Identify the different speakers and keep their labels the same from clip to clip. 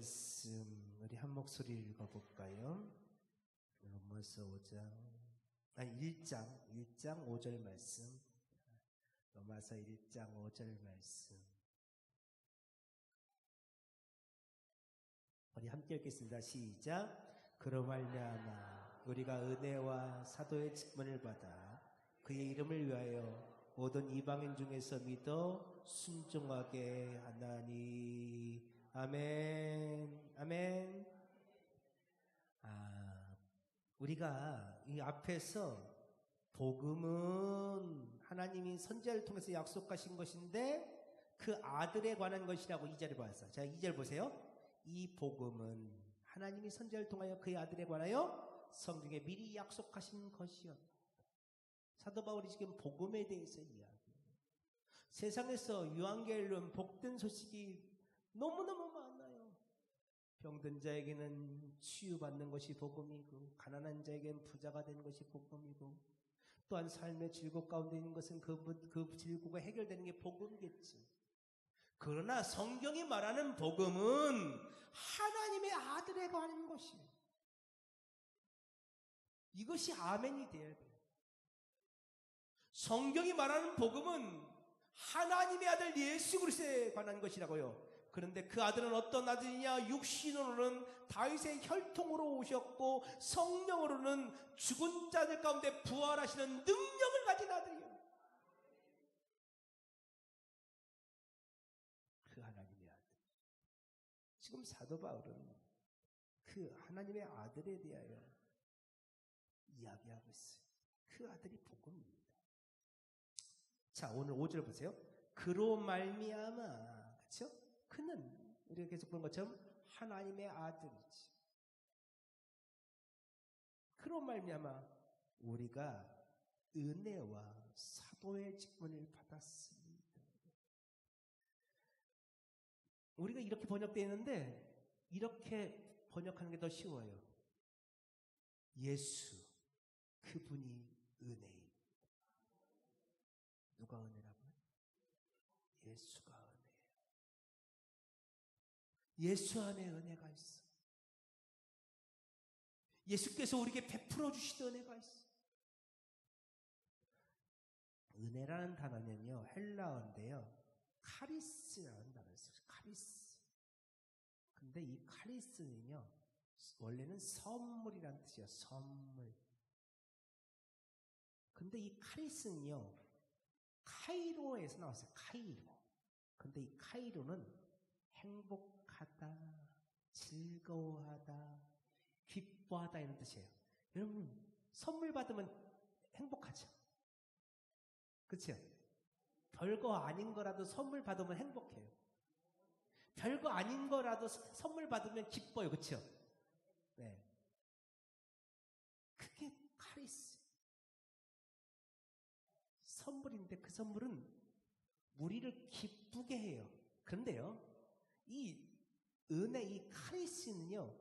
Speaker 1: 말씀 우리 한 목소리 읽어볼까요? 로마서 1장 5절 말씀. 로마서 1장 5절 말씀. 우리 함께 읽겠습니다. 시작. 그로 말미암아 우리가 은혜와 사도의 직분을 받아 그의 이름을 위하여 모든 이방인 중에서 믿어 순종하게 하나니. 아멘. 아멘. 우리가 이 앞에서 복음은 하나님이 선지자를 통해서 약속하신 것인데 그 아들에 관한 것이라고 2절에 봤어요. 자, 2절 보세요. 이 복음은 하나님이 선지자를 통하여 그의 아들에 관하여 성경에 미리 약속하신 것이었다. 사도 바울이 지금 복음에 대해서 이야기해요. 세상에서 유앙겔리온 복된 소식이 너무너무 많아요. 병든 자에게는 치유받는 것이 복음이고, 가난한 자에게는 부자가 되는 것이 복음이고, 또한 삶의 질곡 가운데 있는 것은 그 질곡이 해결되는 게 복음이겠지. 그러나 성경이 말하는 복음은 하나님의 아들에 관한 것이에요. 이것이 아멘이 되어야 돼요. 성경이 말하는 복음은 하나님의 아들 예수 그리스도에 관한 것이라고요. 그런데 그 아들은 어떤 아들이냐? 육신으로는 다윗의 혈통으로 오셨고 성령으로는 죽은 자들 가운데 부활하시는 능력을 가진 아들이에요. 그 하나님의 아들. 지금 사도 바울은 그 하나님의 아들에 대하여 이야기하고 있어요. 그 아들이 복음입니다. 자, 오늘 5절 보세요. 그로 말미암아, 그렇죠? 그는 우리가 계속 본 것처럼 하나님의 아들이지. 그로 말미암아 우리가 은혜와 사도의 직분을 받았습니다. 우리가 이렇게 번역되어 있는데 이렇게 번역하는 게 더 쉬워요. 예수, 그분이 은혜입니다. 누가 은혜라고요? 예수가 은혜예요. 예수 안에 은혜가 있어. 예수께서 우리에게 베풀어 주시던 은혜가 있어. 은혜라는 단어는요, 헬라어인데요, 카리스라는 단어를 써요. 카리스. 근데 이 카리스는요, 원래는 선물이라는 뜻이에요. 선물. 근데 이 카리스는요, 카이로에서 나왔어요. 카이로. 근데 이 카이로는 행복하다, 즐거워하다, 기뻐하다 이런 뜻이에요. 여러분, 선물 받으면 행복하죠? 그렇죠? 별거 아닌 거라도 선물 받으면 행복해요. 별거 아닌 거라도 선물 받으면 기뻐요. 그렇죠? 네. 그게 카리스. 선물인데 그 선물은 우리를 기쁘게 해요. 그런데요, 이 은혜, 이 카리스는요,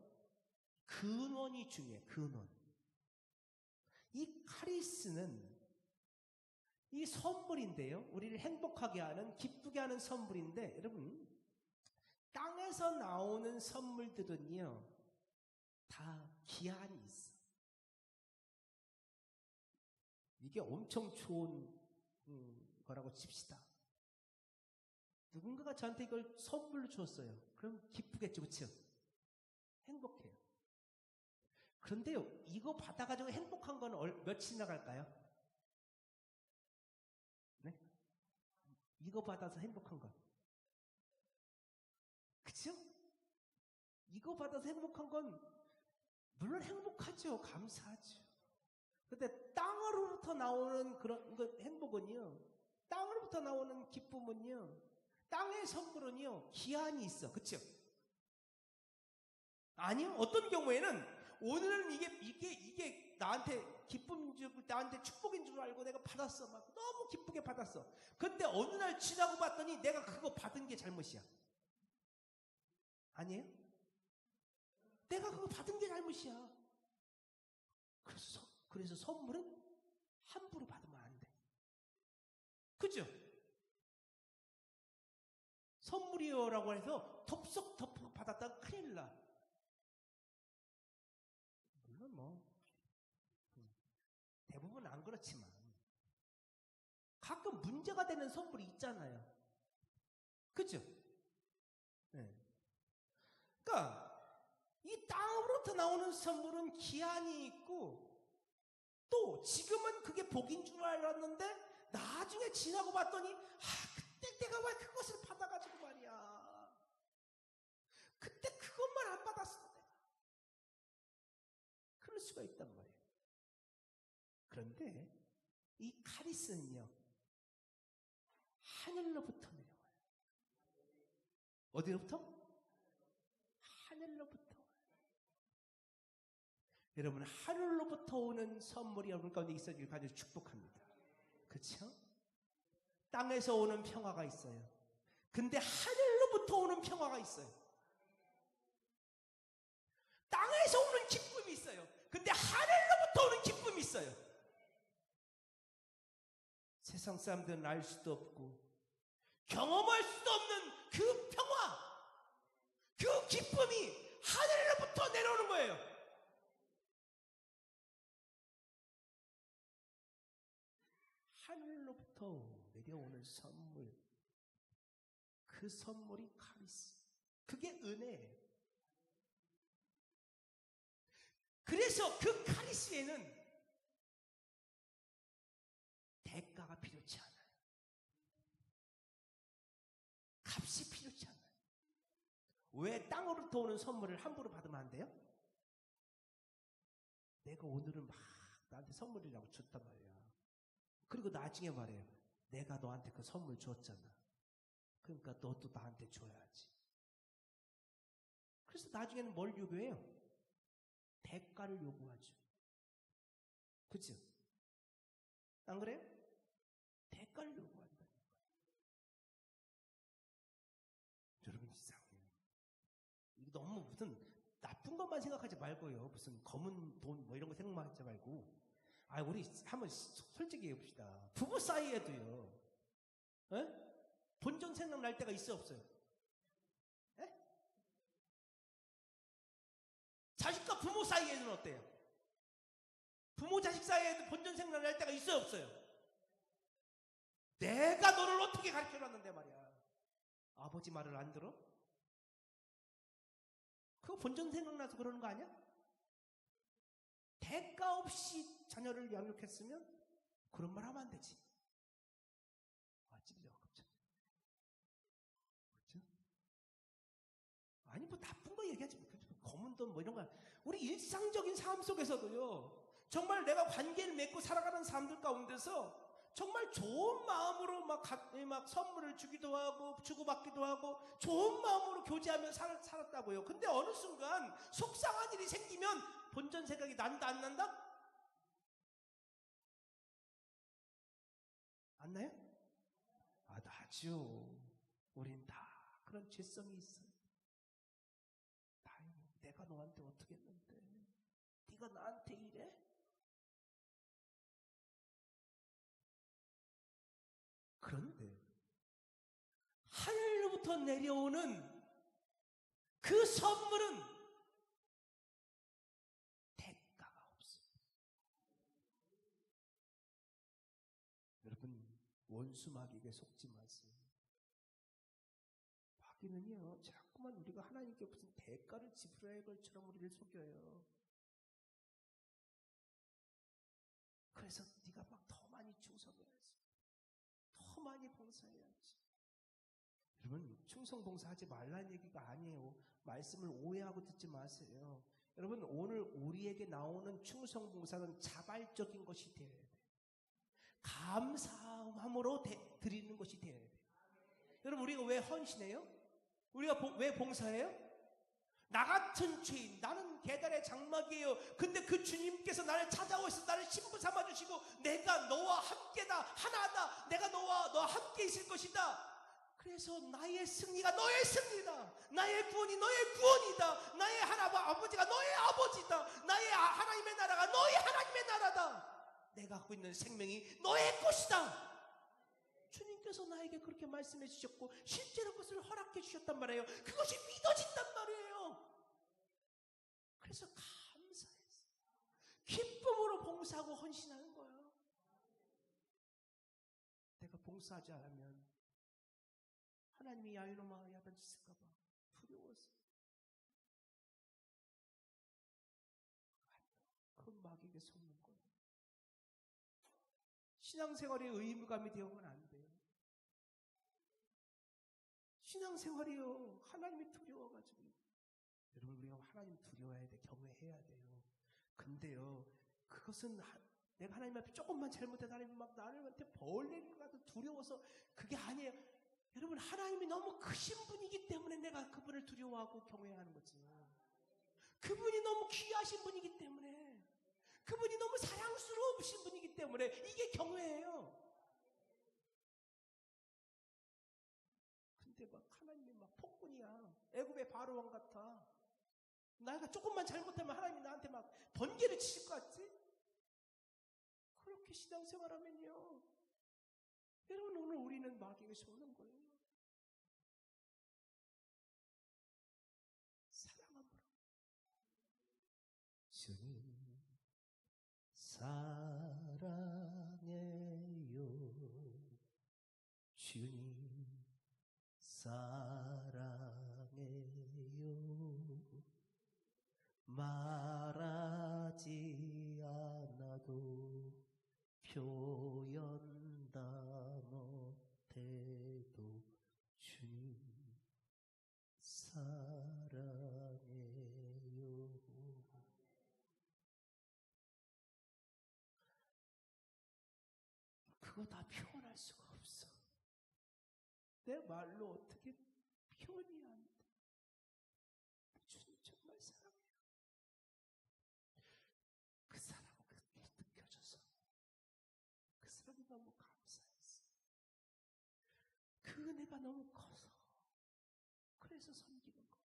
Speaker 1: 근원이 중요해요. 근원. 이 카리스는 이 선물인데요, 우리를 행복하게 하는, 기쁘게 하는 선물인데, 여러분, 땅에서 나오는 선물들은요, 다 기한이 있어. 이게 엄청 좋은 거라고 칩시다. 누군가가 저한테 이걸 선물로 줬어요. 그럼 기쁘겠죠, 그렇죠? 행복해요. 그런데요, 이거 받아가지고 행복한 건 며칠이나 갈까요? 네? 이거 받아서 행복한 건. 그쵸? 이거 받아서 행복한 건 물론 행복하죠. 감사하죠. 근데 땅으로부터 나오는 그런 행복은요, 땅으로부터 나오는 기쁨은요, 땅의 선물은요, 기한이 있어. 그쵸? 아니요. 어떤 경우에는 오늘은 이게 나한테 기쁨인 줄, 나한테 축복인 줄 알고 내가 받았어. 막 너무 기쁘게 받았어. 근데 어느 날 지나고 봤더니 내가 그거 받은 게 잘못이야. 아니에요? 내가 그거 받은 게 잘못이야. 그래서 선물은 함부로 받으면 안 돼. 그죠? 선물이요라고 해서 덥석 받았다가 큰일 나. 그렇지만 가끔 문제가 되는 선물이 있잖아요. 그죠? 네. 그러니까 이 땅으로부터 나오는 선물은 기한이 있고 또 지금은 그게 복인 줄 알았는데 나중에 지나고 봤더니 그때 내가 왜 그것을 받아가지고 말이야. 그때 그것만 안 받았어 내가. 그럴 수가 있단 말이에요. 그런데 이 카리스는요 하늘로부터 내려와요. 어디로부터? 하늘로부터. 여러분 하늘로부터 오는 선물이 여러분 가운데 있어지길 간절히 축복합니다. 그렇죠? 땅에서 오는 평화가 있어요. 근데 하늘로부터 오는 평화가 있어요. 땅에서 오는 기쁨이 있어요. 근데 하늘로부터 오는 기쁨이 있어요. 세상 사람들은 알 수도 없고 경험할 수도 없는 그 평화, 그 기쁨이 하늘로부터 내려오는 거예요. 하늘로부터 내려오는 선물, 그 선물이 카리스, 그게 은혜예요. 그래서 그 카리스에는 대가가 필요치 않아요. 값이 필요치 않아요. 왜 땅으로부터 오는 선물을 함부로 받으면 안 돼요? 내가 오늘은 막 나한테 선물이라고 줬단 말이야. 그리고 나중에 말해요. 내가 너한테 그 선물 줬잖아. 그러니까 너도 나한테 줘야지. 그래서 나중에는 뭘 요구해요? 대가를 요구하죠. 그죠? 안 그래요? 대가를 요구한다니까. 여러분 이상해요. 이거 너무 무슨 나쁜 것만 생각하지 말고요. 무슨 검은 돈 뭐 이런 거 생각하지 말고. 우리 한번 솔직히 해봅시다. 부부 사이에도요. 에? 본전 생각날 때가 있어 없어요? 에? 자식과 부모 사이에는 어때요? 부모 자식 사이에도 본전 생각날 때가 있어 없어요? 내가 너를 어떻게 가르쳐놨는데 말이야. 아버지 말을 안 들어? 그거 본전 생각나서 그러는 거 아니야? 대가 없이 자녀를 양육했으면 그런 말 하면 안 되지. 찔려 갑자기. 그렇죠? 아니 뭐 나쁜 거 얘기하지 마. 검은 돈 뭐 이런 거. 우리 일상적인 삶 속에서도요. 정말 내가 관계를 맺고 살아가는 사람들 가운데서 정말 좋은 마음으로 막 선물을 주기도 하고 주고받기도 하고 좋은 마음으로 교제하며 살았다고요. 근데 어느 순간 속상한 일이 생기면 본전 생각이 난다 안 난다? 안 나요? 나죠. 우린 다 그런 죄성이 있어요. 내가 너한테 어떻게 했는데 네가 나한테 이래? 그런데 하늘로부터 내려오는 그 선물은 대가가 없습니다. 여러분 원수 마귀에게 속지 마세요. 마귀는요 자꾸만 우리가 하나님께 무슨 대가를 지불해야 할 것처럼 우리를 속여요. 그래서 네가 막 더 많이 충성해야지, 더 많이 봉사해야지. 여러분 충성 봉사하지 말라는 얘기가 아니에요. 말씀을 오해하고 듣지 마세요. 여러분 오늘 우리에게 나오는 충성 봉사는 자발적인 것이 되어야 돼요. 감사함으로 드리는 것이 되어야 돼요. 여러분 우리가 왜 헌신해요? 우리가 왜 봉사해요? 나 같은 죄인, 나는 계달의 장막이에요. 근데 그 주님께서 나를 찾아오셔서 나를 신부 삼아주시고 내가 너와 함께다, 하나다, 내가 너와 함께 있을 것이다. 그래서 나의 승리가 너의 승리다, 나의 구원이 너의 구원이다, 나의 아버지가 너의 아버지다, 나의 하나님의 나라가 너의 하나님의 나라다, 내가 갖고 있는 생명이 너의 것이다. 주님께서 나에게 그렇게 말씀해 주셨고 실제로 그것을 허락해 주셨단 말이에요. 그것이 믿어진단 말이에요. 그래서 감사해서 기쁨으로 봉사하고 헌신하는 거예요. 봉사하지 않으면 하나님이 야 이놈아 야단쳤을까 봐 두려워서 그 마귀에게 속는 거예요. 신앙생활에 의무감이 되어서는 안 돼요. 신앙생활이요. 하나님이 두려워가지고. 여러분 우리가 하나님 두려워해야 돼. 경외해야 돼요. 근데요. 그것은 내가 하나님 앞에 조금만 잘못해서 하나님 막 나한테 벌 내릴 것 같아 두려워서 그게 아니에요. 여러분 하나님이 너무 크신 분이기 때문에 내가 그분을 두려워하고 경외하는 거지. 그분이 너무 귀하신 분이기 때문에 그분이 너무 사랑스러우신 분이기 때문에 이게 경외예요. 근데 막 하나님이 막 폭군이야. 애굽의 바로왕 같아. 내가 조금만 잘못하면 하나님이 나한테 막 번개를 치실 것 같지? 그렇게 신앙생활하면요. 여러분 오늘 우리는 마귀에게 속는 거예요. 사랑함으로. 주님 사랑해요. 주님 사랑해요. 말하지 않아도 표현 다 못해도 주님 사랑해요. 그거 다 표현할 수가 없어. 내 말로 어떻게 표현이 안 돼. 주님 정말 사랑해요. 그 사랑을 그렇게 느껴져서 그 사랑이 너무 감사했어. 그 은혜가 너무 커서 그래서 섬기는 거야.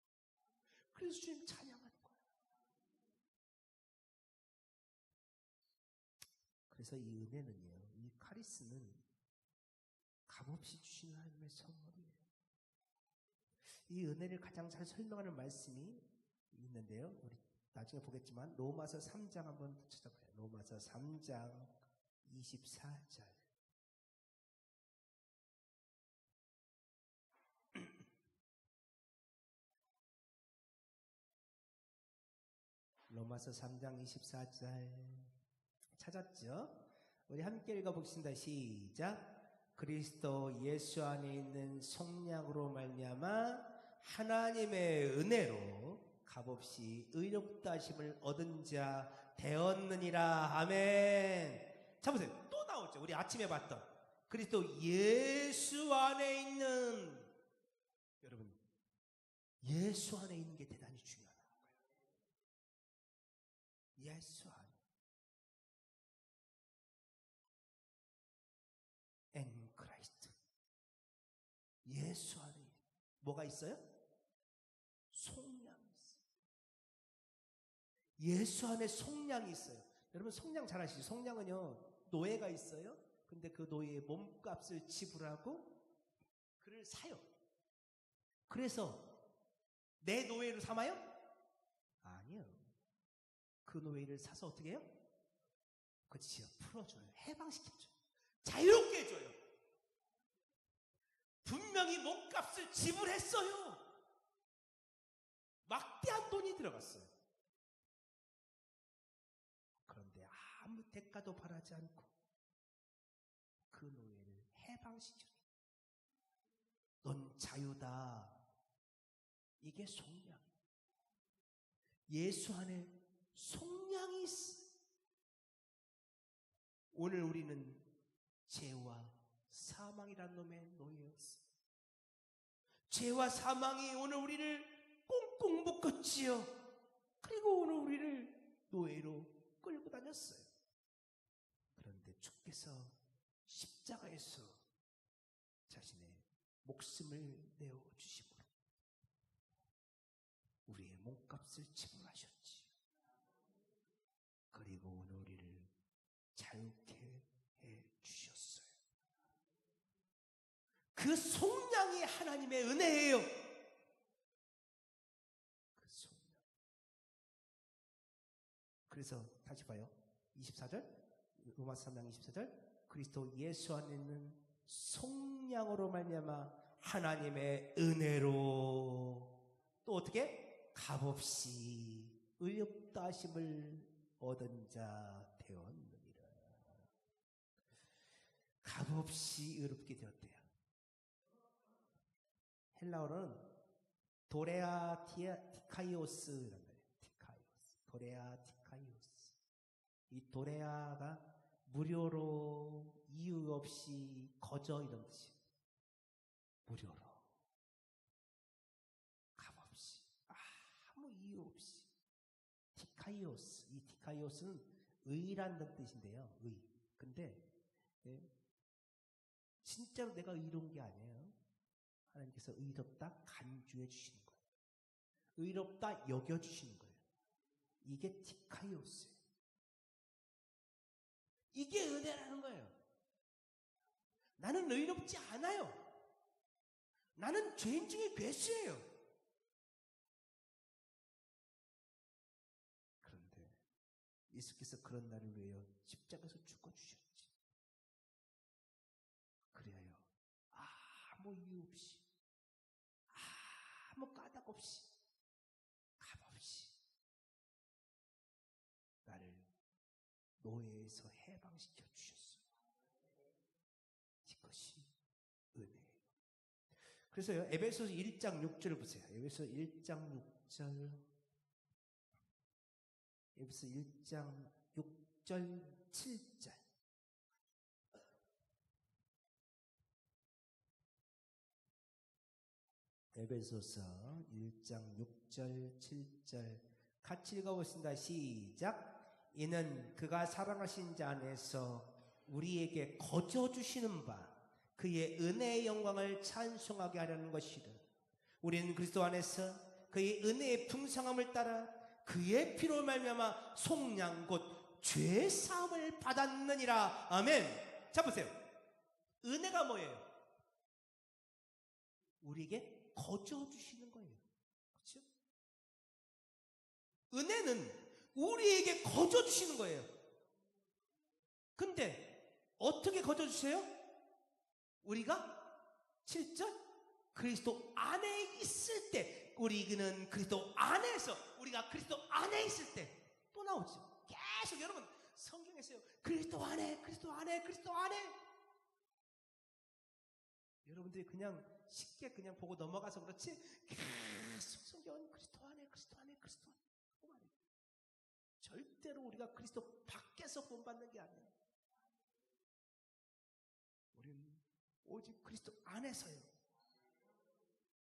Speaker 1: 그래서 주님 찬양하는 거야. 그래서 이 은혜는요, 이 카리스는 값없이 주시는 하나님의 선물이에요. 이 은혜를 가장 잘 설명하는 말씀이 있는데요. 우리 나중에 보겠지만 로마서 3장 한번 찾아봐요. 로마서 3장 24절. 로마서 3장 24절 찾았죠? 우리 함께 읽어보겠습니다. 시작. 그리스도 예수 안에 있는 속량으로 말미암아 하나님의 은혜로 값없이 의롭다 하심을 얻은 자 되었느니라. 아멘. 자 보세요. 또 나오죠. 우리 아침에 봤던 그리스도 예수 안에 있는, 여러분 예수 안에 있는 게 대단히 중요하다는 거예요. 예수 안에. 엔 크라이스트. 예수 안에 뭐가 있어요? 속량이 있어요. 예수 안에 속량이 있어요. 여러분 속량 잘 아시죠? 속량은요, 노예가 있어요. 근데 그 노예의 몸값을 지불하고 그를 사요. 그래서 내 노예로 삼아요? 아니요. 그 노예를 사서 어떻게 해요? 그치요. 풀어줘요. 해방시켜줘요. 자유롭게 해줘요. 분명히 몸값을 지불했어요. 막대한 돈이 들어갔어요. 그런데 아무 대가도 바라지 않고 그 노예를 해방시켜줘요. 넌 자유다. 이게 속량. 예수 안에 속량이 있어. 오늘 우리는 죄와 사망이란 놈의 노예였어. 죄와 사망이 오늘 우리를 꽁꽁 묶었지요. 그리고 오늘 우리를 노예로 끌고 다녔어요. 그런데 주께서 십자가에서 자신의 목숨을 내어주심으로 우리의 몸값을 지불하셨지요. 그리고 오늘 우리를 자유케 해주셨어요. 그 속량이 하나님의 은혜예요. 그 속량. 그래서 다시 봐요. 24절, 로마서 3장 24절. 그리스도 예수 안에 있는 속량으로 말미암아 하나님의 은혜로 또 어떻게 값없이 의롭다 하심을 얻은 자 되었느니라. 값없이 의롭게 되었대요. 헬라어로는 도레아 티카이오스란 말이에요. 티카이오스. 도레아 티카이오스. 이 도레아가 무료로 이유 없이 거저 이런 뜻이에요. 무료로. 값없이. 아무 이유 없이. 티카이오스. 이 티카이오스는 의라는 뜻인데요. 의. 근데 진짜로 내가 의로운 게 아니에요. 하나님께서 의롭다 간주해 주시는 거예요. 의롭다 여겨주시는 거예요. 이게 티카이오스예요. 이게 은혜라는 거예요. 나는 의롭지 않아요. 나는 죄인 중에 괴수예요. 그런데 예수께서 그런 나를 위하여 십자가에서 죽어주셨지. 그래요. 아무 이유 없이, 아무 까닭 없이, 값없이 나를 노예에서 해방시켜 주셨어요. 이것이 은혜예요. 그래서요, 에베소서 1장 6절을 보세요. 에베소서 1장 6절. 에베소서 1장 6절, 7절. 에베소서 1장 6절, 7절 같이 읽어보겠습니다. 시작. 이는 그가 사랑하신 자 안에서 우리에게 거저 주시는 바 그의 은혜의 영광을 찬송하게 하려는 것이라. 우리는 그리스도 안에서 그의 은혜의 풍성함을 따라 그의 피로 말미암아 속량 곧 죄 사함을 받았느니라. 아멘. 자 보세요. 은혜가 뭐예요? 우리에게 거저 주시는 거예요. 그렇죠? 은혜는 우리에게 거저 주시는 거예요. 근데 어떻게 거저 주세요? 우리가 7절 그리스도 안에 있을 때, 우리는 그리스도 안에서, 우리가 그리스도 안에 있을 때 또 나오죠. 계속 여러분 성경에서요, 그리스도 안에, 그리스도 안에, 그리스도 안에. 여러분들이 그냥 쉽게 그냥 보고 넘어가서 그렇지, 계속 성경은 그리스도 안에, 그리스도 안에, 그리스도 안에. 절대로 우리가 그리스도 밖에서 본받는 게 아니에요. 우리는 오직 그리스도 안에서요.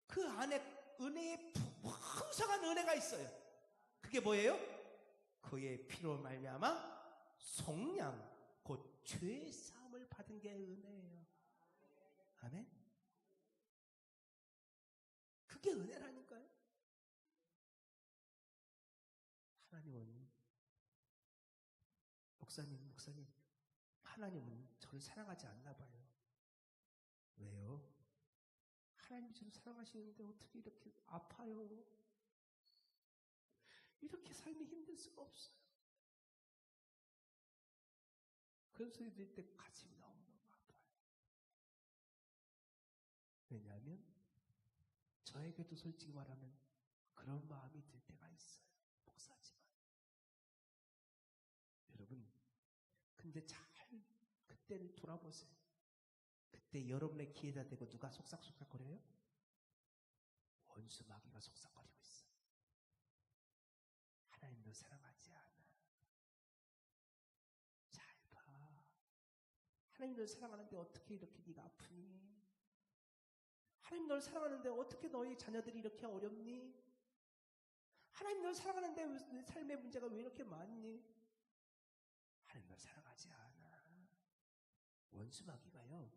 Speaker 1: 그 안에 은혜의 풍성한 은혜가 있어요. 그게 뭐예요? 그의 피로 말미암아 속량 곧 죄 사함을 받은 게 은혜예요. 아멘. 그게 은혜라니까요. 하나님은 목사님 하나님은 저를 사랑하지 않나 봐요. 왜요? 하나님이 저를 사랑하시는데 어떻게 이렇게 아파요? 이렇게 삶이 힘들 수가 없어요. 그런 소리 들을 때 가슴이 너무너무 아파요. 왜냐하면 저에게도 솔직히 말하면 그런 마음이 들 때가 있어요. 목사지만. 여러분, 근데 잘 그때를 돌아보세요. 그때 여러분의 기회가 되고 누가 속삭속삭거려요? 원수 마귀가 속삭거리고 있어. 하나님 너 사랑하지 않아. 잘 봐. 하나님 널 사랑하는데 어떻게 이렇게 네가 아프니? 하나님 널 사랑하는데 어떻게 너희 자녀들이 이렇게 어렵니? 하나님 널 사랑하는데 내 삶의 문제가 왜 이렇게 많니? 하나님 널 사랑하지 않아. 원수마귀가요,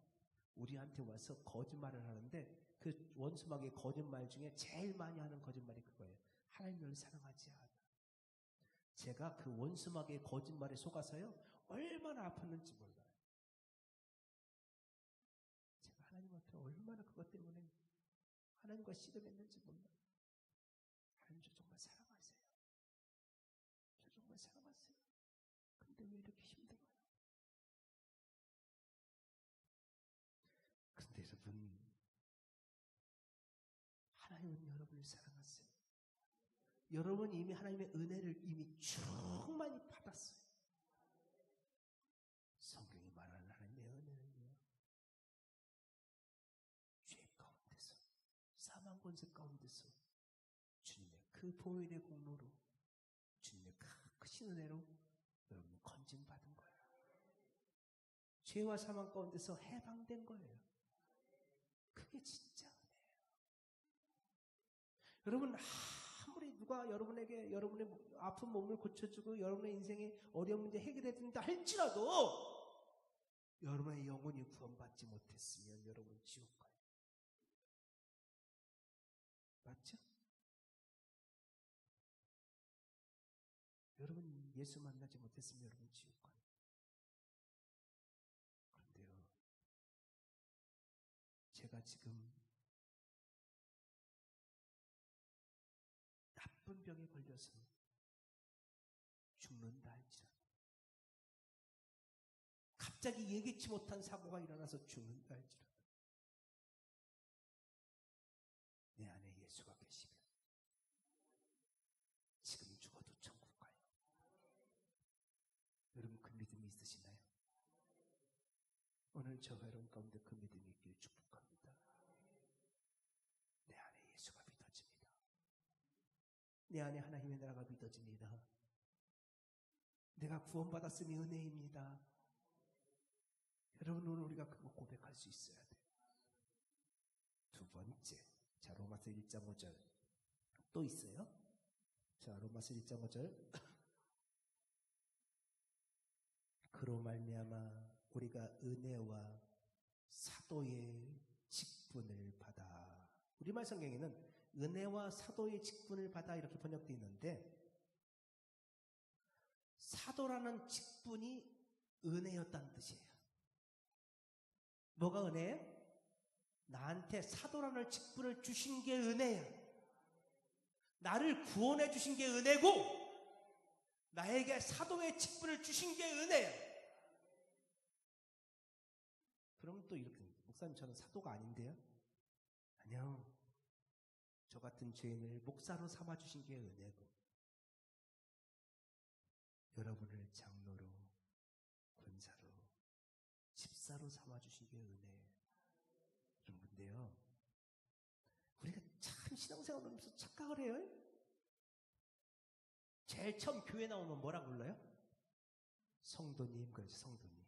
Speaker 1: 우리한테 와서 거짓말을 하는데 그 원수마귀의 거짓말 중에 제일 많이 하는 거짓말이 그거예요. 하나님 널 사랑하지 않아. 제가 그 원수마귀의 거짓말에 속아서요, 얼마나 아팠는지 몰라요. 제가 하나님 앞에 얼마나 그것 때문에 하나님과 씨름했는지 몰라요. 하나님 저 정말 사랑하세요. 저 정말 사랑하세요. 근데 왜 이렇게 힘들어요? 하나님은 여러분을 사랑하세요. 여러분 이미 하나님의 은혜를 이미 충만히 받았어요. 성경이 말하는 하나님의 은혜는요, 죄 가운데서, 사망 권세 가운데서 주님의 그 보혈의 공로로, 주님의 크신 은혜로 여러분은 건짐받은 거예요. 죄와 사망 가운데서 해방된 거예요. 그게 진짜 은혜예요. 여러분, 아무리 누가 여러분에게 여러분의 아픈 몸을 고쳐주고 여러분의 인생의 어려운 문제 해결해준다 할지라도 여러분의 영혼이 구원받지 못했으면 여러분 지옥 가요. 맞죠? 여러분 예수 만나지 못했으면 여러분 지옥 가요. 그런데요, 제가 지금 나쁜 병에 걸려서 죽는다 할지라도, 갑자기 예기치 못한 사고가 일어나서 죽는다 할지라도 내 안에 예수가 계시면 지금 죽어도 천국 가요. 여러분 그 믿음이 있으시나요? 오늘 저와 여러분 가운데 그 믿음이 있기를 축복합니다. 내 안에 예수가 믿어집니다. 내 안에 하나님의 나라가 믿어집니다. 내가 구원받았음이 은혜입니다. 여러분 오늘 우리가 그거 고백할 수 있어야 돼요. 두 번째, 자 로마서 1장 5절 또 있어요. 자 로마서 1장 5절 그로 말미암아 우리가 은혜와 사도의 직분을 받아. 우리말 성경에는 은혜와 사도의 직분을 받아 이렇게 번역되어 있는데, 사도라는 직분이 은혜였다는 뜻이에요. 뭐가 은혜예요? 나한테 사도라는 직분을 주신 게 은혜예요. 나를 구원해 주신 게 은혜고 나에게 사도의 직분을 주신 게 은혜예요. 그럼 또 이렇게, 목사님 저는 사도가 아닌데요? 아니요, 저 같은 죄인을 목사로 삼아주신 게 은혜고 여러분을 장로로, 권사로, 집사로 삼아주신 게 은혜예요. 그런데요, 우리가 참 신앙생활 하면서 착각을 해요. 제일 처음 교회 나오면 뭐라고 불러요? 성도님, 그렇지, 성도님.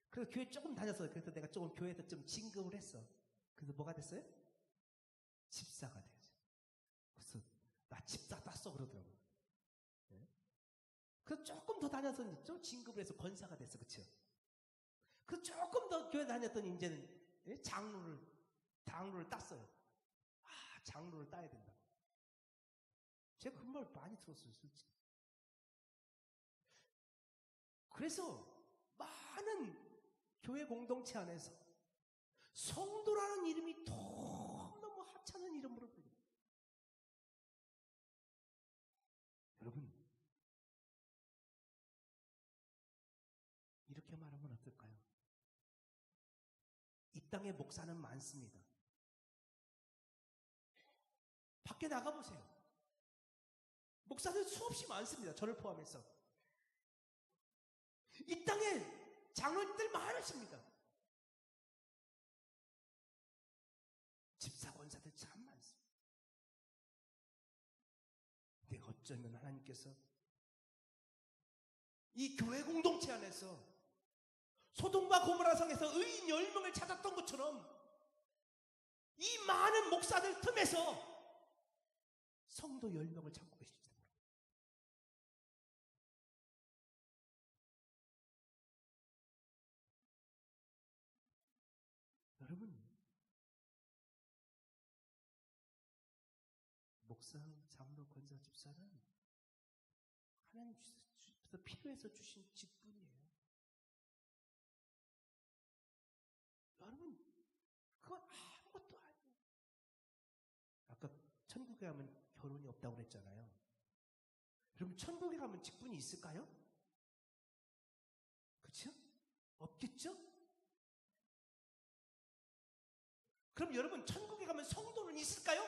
Speaker 1: 그래서 교회 조금 다녔어요. 그래서 내가 조금 교회에서 좀 진급을 했어. 그래서 뭐가 됐어요? 집사가 됐어요. 그래서 나 집사 땄어 그러더라고요. 네? 그래서 조금 더 다녀서 좀 진급을 해서 권사가 됐어. 그쵸? 그래서 조금 더 교회 다녔더니 이제는 장로를 땄어요. 아, 장로를 따야 된다고. 제가 그 말 많이 들었어요, 솔직히. 그래서 많은 교회 공동체 안에서 성도라는 이름이 너무너무 하찮은 이름으로 불려요. 여러분, 이렇게 말하면 어떨까요? 이 땅에 목사는 많습니다. 밖에 나가보세요. 목사들 수없이 많습니다. 저를 포함해서. 이 땅에 장로님들 많으십니다. 집사, 권사들 참 많습니다. 근데 어쩌면 하나님께서 이 교회 공동체 안에서 소돔과 고모라 성에서 의인 10명을 찾았던 것처럼 이 많은 목사들 틈에서 성도 10명을 찾고 계실지도 모릅니다. 여러분, 목사, 장로, 권사, 집사는 하나님께서 필요해서 주신 직분이에요. 여러분, 그건 아무것도 아니에요. 아까 천국에 가면 결혼이 없다고 그랬잖아요. 여러분, 천국에 가면 직분이 있을까요? 그렇죠? 없겠죠? 그럼 여러분, 천국에 가면 성도는 있을까요?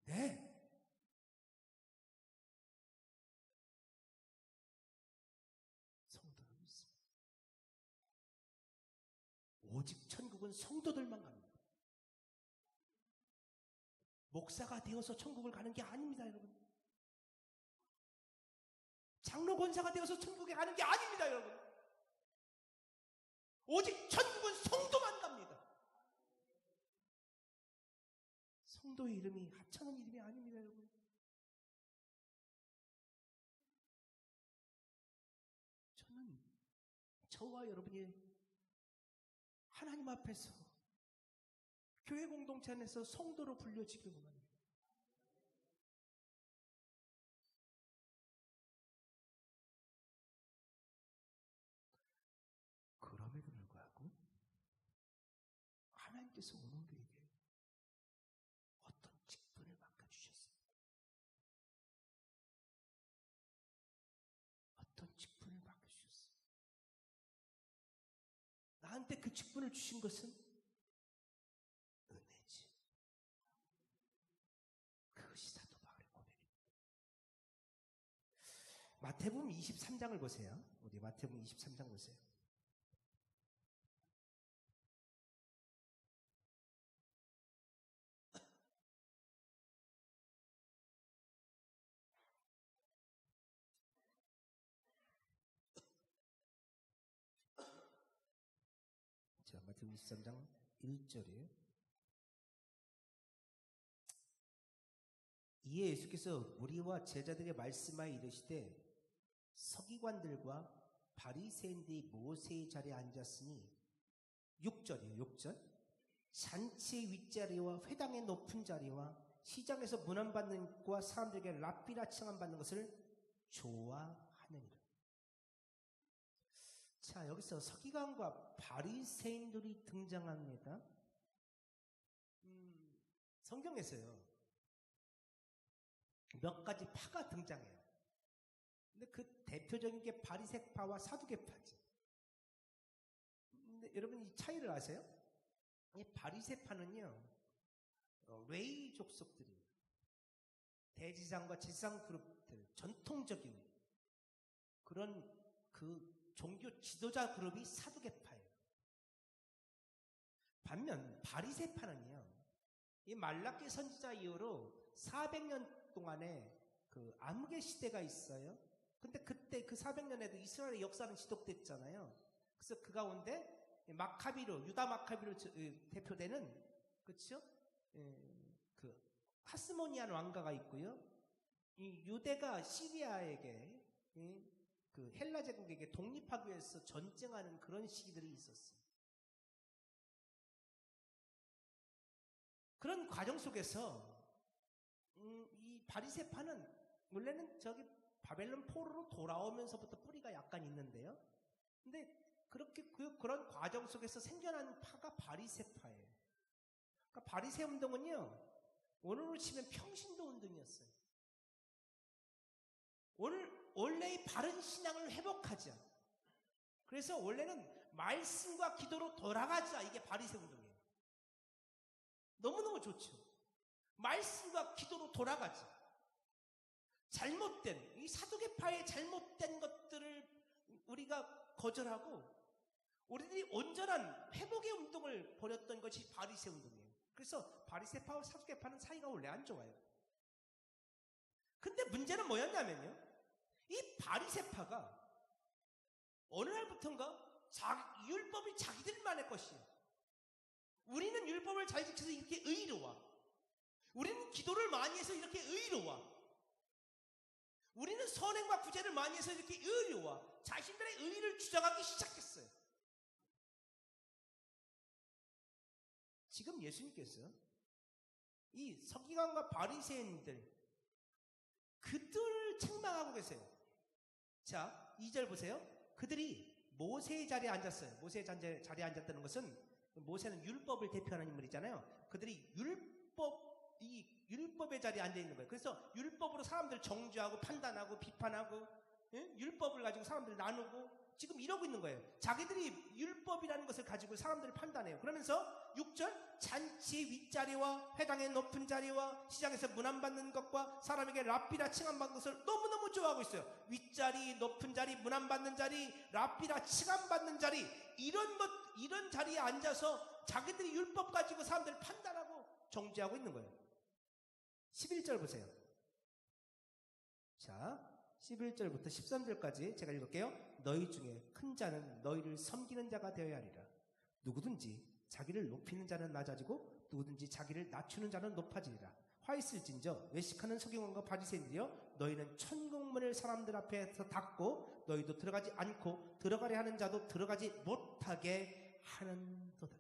Speaker 1: 네. 성도는 있습니다. 오직 천국은 성도들만 갑니다. 목사가 되어서 천국을 가는 게 아닙니다, 여러분. 장로 권사가 되어서 천국에 가는 게 아닙니다, 여러분. 오직 천국은 성도만 갑니다. 성도의 이름이 하찮은 이름이 아닙니다, 여러분. 저는 저와 여러분이 하나님 앞에서 교회 공동체 안에서 성도로 불려지길 원합니다. 그럼에도 불구하고 하나님께서 오늘에게 어떤 직분을 맡겨주셨습니다. 어떤 직분을 맡겨주셨습니다. 나한테 그 직분을 주신 것은 은혜지. 그것이 사도 바울의 고백입니다. 마태복음 23장을 보세요. 우리 마태복음 23장 보세요. 자, 마태복음 23장 1절이에요. 이에 예수께서 무리와 제자들에게 말씀하여 이르시되 서기관들과 바리새인들이 모세의 자리에 앉았으니 6절이에요. 6절. 잔치의 윗자리와 회당의 높은 자리와 시장에서 문안받는 것과 사람들에게 랍비라 칭함받는 것을 좋아하느니라. 자, 여기서 서기관과 바리새인들이 등장합니다. 성경에서요 몇 가지 파가 등장해요. 근데 그 대표적인 게 바리새파와 사두개파지. 근데 여러분 이 차이를 아세요? 이 바리새파는요 레위 족속들이 대지상과 지상 그룹들 전통적인 그런 그 종교 지도자 그룹이 사두개파예요. 반면 바리새파는요 이 말라기 선지자 이후로 400년 동안에 그 암흑의 시대가 있어요. 근데 그때 그 400년에도 이스라엘의 역사는 지속됐잖아요. 그래서 그 가운데 마카비로, 유다 마카비로 대표되는, 그렇죠? 그 하스모니안 왕가가 있고요. 이 유대가 시리아에게, 그 헬라 제국에게 독립하기 위해서 전쟁하는 그런 시기들이 있었어요. 그런 과정 속에서 이 바리새파는 원래는 저기 바벨론 포로로 돌아오면서부터 뿌리가 약간 있는데요. 근데 그렇게 그런 과정 속에서 생겨난 파가 바리새파예요. 그러니까 바리새 운동은요, 오늘로 치면 평신도 운동이었어요. 원래의 바른 신앙을 회복하자. 그래서 원래는 말씀과 기도로 돌아가자. 이게 바리새 운동이에요. 너무너무 좋죠. 말씀과 기도로 돌아가자. 잘못된, 이 사두개파의 잘못된 것들을 우리가 거절하고 우리들이 온전한 회복의 운동을 벌였던 것이 바리새 운동이에요. 그래서 바리새파와 사두개파는 사이가 원래 안 좋아요. 근데 문제는 뭐였냐면요, 이 바리새파가 어느 날부턴가 율법이 자기들만의 것이에요. 우리는 율법을 잘 지켜서 이렇게 의로워. 우리는 기도를 많이 해서 이렇게 의로워. 우리는 선행과 구제를 많이 해서 이렇게 의로워. 자신들의 의를 주장하기 시작했어요. 지금 예수님께서 이 서기관과 바리새인들 그들을 책망하고 계세요. 자, 2절 보세요. 그들이 모세의 자리에 앉았어요. 모세의 자리에 앉았다는 것은 모세는 율법을 대표하는 인물이잖아요. 그들이 율법의 자리에 앉아 있는 거예요. 그래서 율법으로 사람들 정죄하고 판단하고 비판하고 예? 율법을 가지고 사람들 나누고 지금 이러고 있는 거예요. 자기들이 율법이라는 것을 가지고 사람들을 판단해요. 그러면서 6절 잔치 윗자리와 회당의 높은 자리와 시장에서 문안받는 것과 사람에게 랍비라 칭함받는 것을 너무너무 좋아하고 있어요. 윗자리, 높은 자리, 문안받는 자리, 랍비라 칭함받는 자리, 이런 자리에 앉아서 자기들이 율법 가지고 사람들을 판단하고 정죄하고 있는 거예요. 11절 보세요. 자, 11절부터 13절까지 제가 읽을게요. 너희 중에 큰 자는 너희를 섬기는 자가 되어야 하리라. 누구든지 자기를 높이는 자는 낮아지고 누구든지 자기를 낮추는 자는 높아지리라. 화 있을진저 외식하는 서기관과 바리새인들이여 너희는 천국문을 사람들 앞에서 닫고 너희도 들어가지 않고 들어가려 하는 자도 들어가지 못하게 하는도다.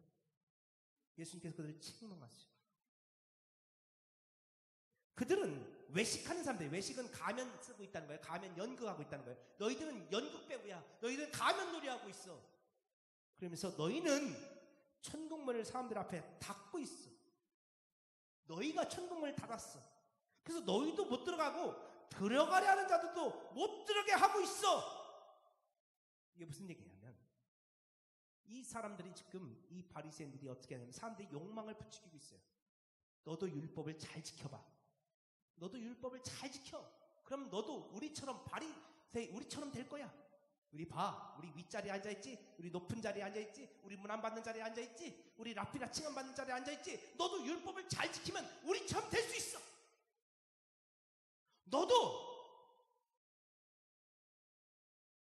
Speaker 1: 예수님께서 그들을 책망하시죠. 그들은 외식하는 사람들, 외식은 가면 쓰고 있다는 거예요. 가면 연극하고 있다는 거예요. 너희들은 연극 배우야. 너희들은 가면 놀이하고 있어. 그러면서 너희는 천국문을 사람들 앞에 닫고 있어. 너희가 천국문을 닫았어. 그래서 너희도 못 들어가고 들어가려 하는 자들도 못 들어게 하고 있어. 이게 무슨 얘기냐면 이 사람들이 지금 이 바리새인들이 어떻게 하냐면 사람들이 욕망을 부추기고 있어요. 너도 율법을 잘 지켜봐. 너도 율법을 잘 지켜. 그럼 너도 우리처럼 우리처럼 될 거야. 우리 봐. 우리 윗자리에 앉아있지? 우리 높은 자리에 앉아있지? 우리 문안 받는 자리에 앉아있지? 우리 랍비라 칭함 받는 자리에 앉아있지? 너도 율법을 잘 지키면 우리처럼 될 수 있어. 너도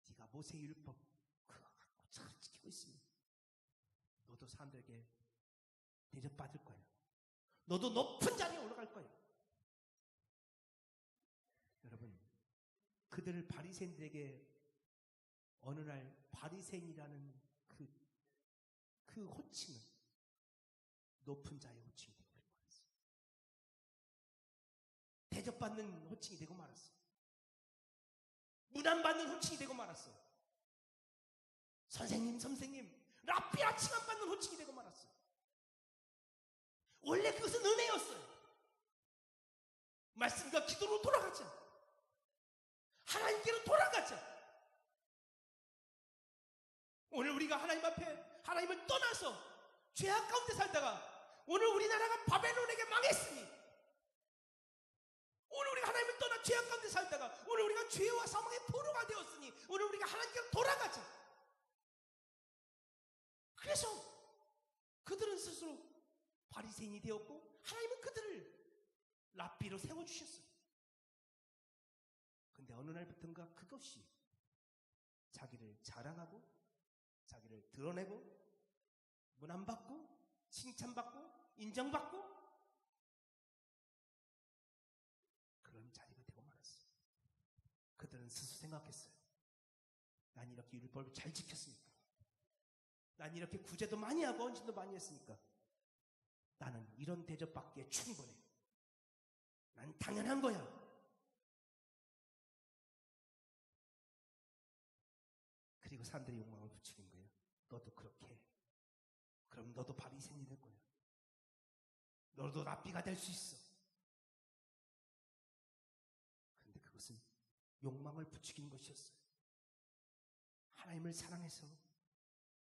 Speaker 1: 네가 모세 율법 그거 갖고 잘 지키고 있으면 너도 사람들에게 대접받을 거야. 너도 높은 자리에 올라갈 거야. 여러분, 그들을 바리새인들에게 어느 날 바리새인이라는 그 호칭은 높은 자의 호칭이 되고 말았어요. 대접받는 호칭이 되고 말았어요. 문안받는 호칭이 되고 말았어요. 선생님, 랍비라 칭함받는 호칭이 되고 말았어요. 원래 그것은 은혜였어요. 말씀과 기도로 돌아가자. 하나님께로 돌아가자. 오늘 우리가 하나님 앞에 하나님을 떠나서 죄악 가운데 살다가 오늘 우리나라가 바벨론에게 망했으니 오늘 우리가 하나님을 떠나 죄악 가운데 살다가 오늘 우리가 죄와 사망의 포로가 되었으니 오늘 우리가 하나님께로 돌아가자. 그래서 그들은 스스로 바리새인이 되었고 하나님은 그들을 랍비로 세워주셨어요. 근데 어느 날부터인가 그것이 자기를 자랑하고 자기를 드러내고 문안받고 칭찬받고 인정받고 그런 자리가 되고 말았어요. 그들은 스스로 생각했어요. 난 이렇게 율법을 잘 지켰으니까, 난 이렇게 구제도 많이 하고 헌신도 많이 했으니까 나는 이런 대접받기에 충분해. 난 당연한 거야. 그리고 사람들이 욕망을 부추긴 거예요. 너도 그렇게 해. 그럼 너도 바리새인이 될 거야. 너도 랍비가 될 수 있어. 그런데 그것은 욕망을 부추긴 것이었어요. 하나님을 사랑해서,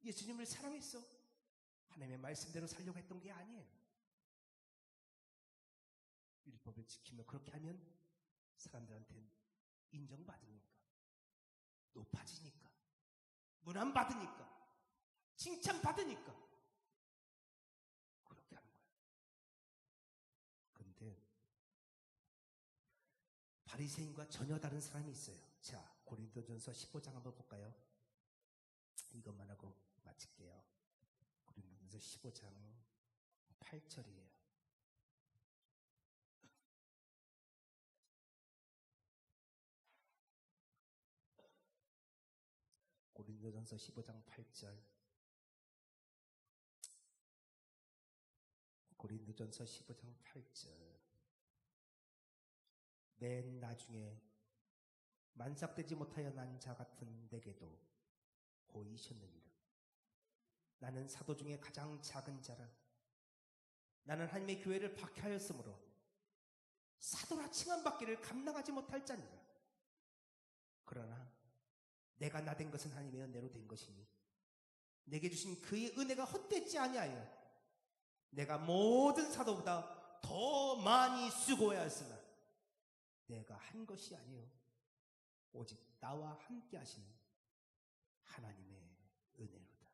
Speaker 1: 예수님을 사랑해서 하나님의 말씀대로 살려고 했던 게 아니에요. 율법을 지키며 그렇게 하면 사람들한테는 인정받으니까, 높아지니까, 문안받으니까, 칭찬받으니까 그렇게 하는 거예요. 그런데 바리새인과 전혀 다른 사람이 있어요. 자, 고린도전서 15장 한번 볼까요? 이것만 하고 마칠게요. 고린도전서 15장 8절이에요. 고린도전서 15장 8절. 고린도전서 15장 8절. 맨 나중에 만삭되지 못하여 난 자 같은 내게도 보이셨느니라. 나는 사도 중에 가장 작은 자라. 나는 하나님의 교회를 박해하였으므로 사도라 칭함받기를 감당하지 못할 자니라. 그러나 내가 나 된 것은 하나님의 은혜로 된 것이니 내게 주신 그의 은혜가 헛되지 아니하여 내가 모든 사도보다 더 많이 수고하였으나 내가 한 것이 아니요 오직 나와 함께 하시는 하나님의 은혜로다.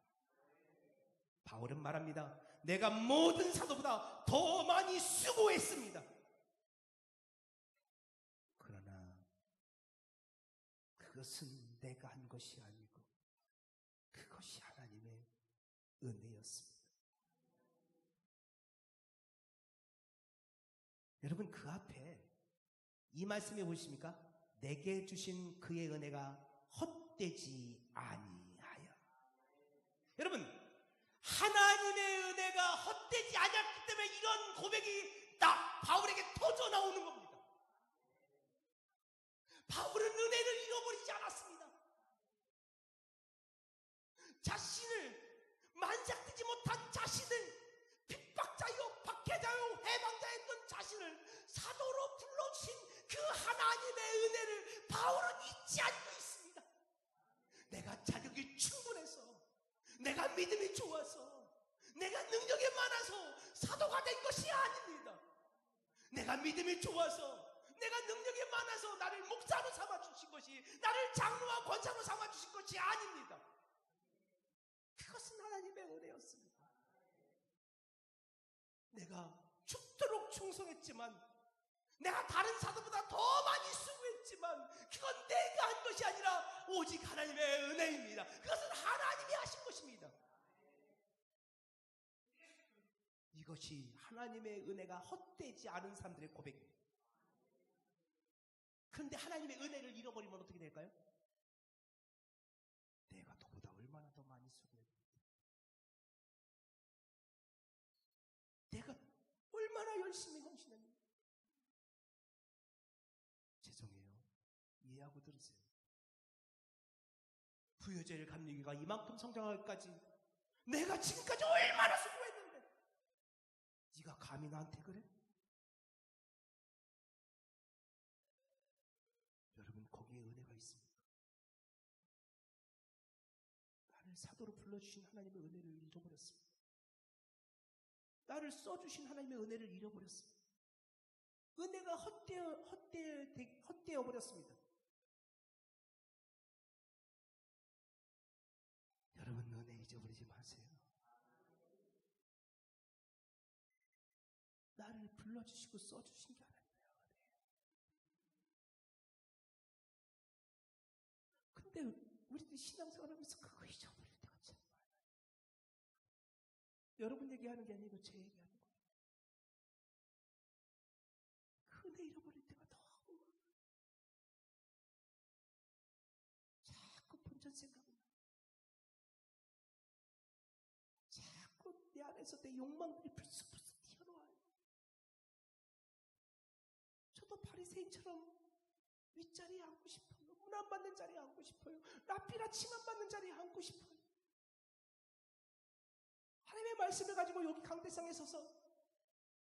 Speaker 1: 바울은 말합니다. 내가 모든 사도보다 더 많이 수고했습니다. 그러나 그것은 내가 한 것이 아니고 그것이 하나님의 은혜였습니다. 여러분, 그 앞에 이 말씀에 보십니까? 내게 주신 그의 은혜가 헛되지 아니하여. 여러분, 하나님의 은혜가 헛되지 아니했기 때문에 이런 고백이 바울에게 터져 나오는 겁니다. 바울은 은혜를 잃어버리지 않았습니다. 자신을 만삭되지 못한 자신을 핍박자요 박해자요 해방자였던 자신을 사도로 불러주신 그 하나님의 은혜를 바울은 잊지 않고 있습니다. 내가 자격이 충분해서, 내가 믿음이 좋아서, 내가 능력이 많아서 사도가 된 것이 아닙니다. 내가 믿음이 좋아서, 내가 능력이 많아서 나를 목사로 삼아주신 것이, 나를 장로와 권사로 삼아주신 것이 아닙니다. 그것은 하나님의 은혜였습니다. 내가 죽도록 충성했지만, 내가 다른 사도보다 더 많이 수고했지만 그건 내가 한 것이 아니라 오직 하나님의 은혜입니다. 그것은 하나님이 하신 것입니다. 이것이 하나님의 은혜가 헛되지 않은 사람들의 고백입니다. 그런데 하나님의 은혜를 잃어버리면 어떻게 될까요? 내가 너보다 얼마나 더 많이 수고했는데, 내가 얼마나 열심히 헌신했는데. 죄송해요. 이해하고 들으세요. 부여제를 감리기가 이만큼 성장하기까지 내가 지금까지 얼마나 수고했는데 네가 감히 나한테 그래? 여러분, 거기에 은혜가 있습니까? 나를 사도로 불러주신 하나님의 은혜를 잃어버렸습니다. 나를 써주신 하나님의 은혜를 잃어버렸습니다. 은혜가 헛되어 버렸습니다. 여러분, 은혜 잊어버리지 마세요. 나를 불러주시고 써주신 게 하나님의 은혜예요. 근데 우리들이 신앙생활하면서 그거 잊어버릴 때가 참 많아요. 여러분 얘기하는 게 아니고 제 얘기하는 거예요. 그 은혜 잃어버릴 때가 너무 많아요. 자꾸 본전 생각이 나요. 자꾸 내 안에서 내 욕망들이 불쑥불쑥 튀어나와요. 저도 바리새인처럼 윗자리에 앉고 싶어요. 문 안 받는 자리에 앉고 싶어요. 라피라 침 안 받는 자리에 앉고 싶어요. 하나님의 말씀을 가지고 여기 강대상에 서서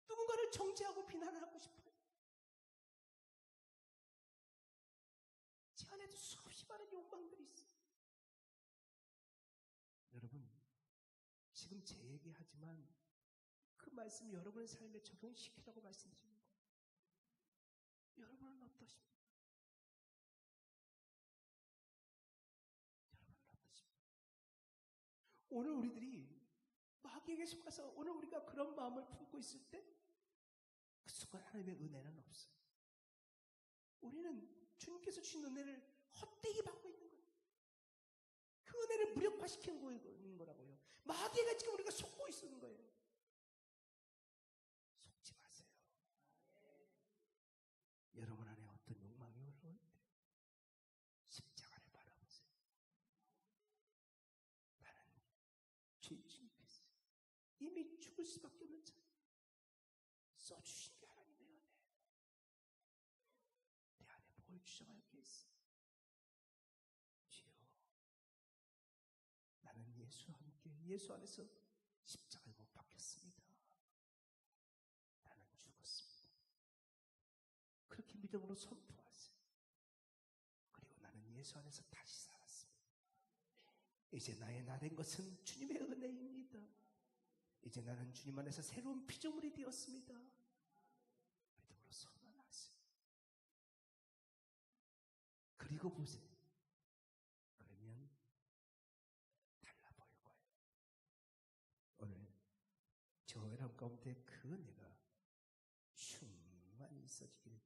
Speaker 1: 누군가를 정죄하고 비난을 하고 싶어요. 제 안에도 수없이 많은 욕망들이 있어요. 여러분, 지금 제 얘기하지만 그 말씀 여러분의 삶에 적용시키라고 말씀드리는 거예요. 여러분은 어떠십니까? 여러분은 어떠십니까? 오늘 우리들이 마귀에게 속아서 오늘 우리가 그런 마음을 품고 있을 때 그 순간 하나님의 은혜는 없어요. 우리는 주님께서 주신 은혜를 헛되이 받고 있는 거예요. 그 은혜를 무력화시키는 거라고요. 마귀가 지금 우리가 속고 있는 거예요. 속지 마세요. 여러분 안에 어떤 욕망이 올라올 때 십자가를 바라보세요. 나는 죄인이었어요. 이미 죽을 수밖에 없는 자 써주신 게 하나님의 은혜예요. 내 안에 뭘 주장하였기에 있어? 주여, 나는 예수와 함께 예수 안에서 십자가에 못 박혔습니다. 나는 죽었습니다. 그렇게 믿음으로 선포하세요. 그리고 나는 예수 안에서 다시 살았습니다. 이제 나의 나된 것은 주님의 은혜입니다. 이제 나는 주님 안에서 새로운 피조물이 되었습니다. 믿음으로 선언하세요. 그리고 보세요. 그러면 달라 보일 거예요. 오늘 저 여러분 가운데 그 은혜가 충만히 있어지기를